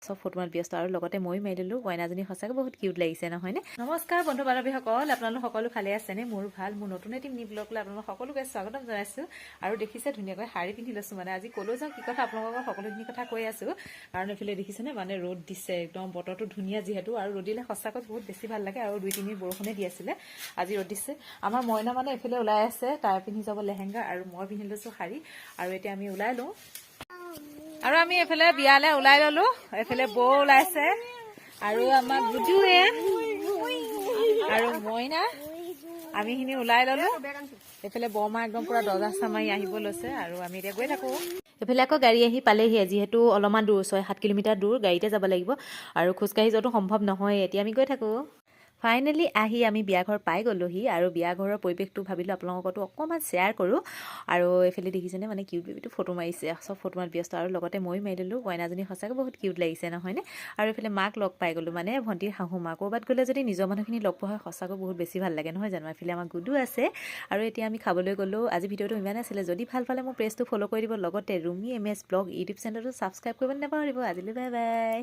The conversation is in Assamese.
সব ফটোত ব্যস্ত আৰু লগতে মই মাৰি দিলোঁ কইনাজনী সঁচাকৈ বহুত কিউট লাগিছে নহয়নে নমস্কাৰ বন্ধু বান্ধৱীসকল আপোনালোক সকলো ভালে আছেনে মোৰ ভাল মোৰ নতুন এটি নি ব্লগলৈ আপোনালোক সকলোকে স্বাগতম জনাইছোঁ আৰু দেখিছে ধুনীয়াকৈ শাৰী পিন্ধি লৈছোঁ মানে আজি ক'লৈ যাওঁ কি কথা আপোনালোকৰ সকলোখিনি কথা কৈ আছোঁ কাৰণ এইফালে দেখিছেনে মানে ৰ'দ দিছে একদম বতৰটো ধুনীয়া যিহেতু আৰু ৰ'দ দিলে সঁচাকৈ বহুত বেছি ভাল লাগে আৰু 2-3 দিন বৰষুণে দি আছিলে আজি ৰ'দ দিছে আমাৰ মইনা মানে এইফালে ওলাই আছে তাই পিন্ধি যাব লেহেংগা আৰু মই পিন্ধি লৈছোঁ শাৰী আৰু এতিয়া আমি ওলাই লওঁ আৰু আমি এফালে বিয়ালে ওলাই ললো এফালে বৌ ওলাইছে আৰু আমাৰ গুজুৱে আৰু মইনা আমি খিনি ওলাই ললো এফালে বৰমা একদম পুৰা দৰ্জা চামাৰি আহিব লৈছে আৰু আমি এতিয়া গৈ থাকো এফালে আকৌ গাড়ী আহি পালেহি যিহেতু অলপমান দূৰ 6-7 কিলোমিটাৰ দূৰ গাড়ীতে যাব লাগিব আৰু খোজকাঢ়ি যোৱাটো সম্ভৱ নহয় এতিয়া আমি গৈ থাকো ফাইনেলি আহি আমি বিয়া ঘৰ পাই গ'লোহি আৰু বিয়া ঘৰৰ পৰিৱেশটো ভাবিলোঁ আপোনালোকতো অকণমান শ্বেয়াৰ কৰোঁ আৰু এইফালে দেখিছেনে মানে কিউট বেবিটো ফটো মাৰিছে চব ফটোত ব্যস্ত আৰু লগতে মই মাৰি দিলোঁ কইনাজনী সঁচাকৈ বহুত কিউট লাগিছে নহয়নে আৰু এইফালে মাক লগ পাই গ'লোঁ মানে ভণ্টিৰ শাহু মা ক'ৰবাত গ'লে যদি নিজৰ মানুহখিনি লগ পোৱা হয় সঁচাকৈ বহুত বেছি ভাল লাগে নহয় জানো এইফালে আমাৰ গুডু আছে আৰু এতিয়া আমি খাবলৈ গ'লোঁ আজি ভিডিঅ'টো ইমানে আছিলে যদি ভাল পালে মোৰ পেজটো ফ'ল' কৰি দিব লগতে ৰুমি MS ব্লগ ইউটিউব চেনেলটো ছাবস্ক্ৰাইব কৰিব নাপাহৰিব আজিলৈ বাই বাই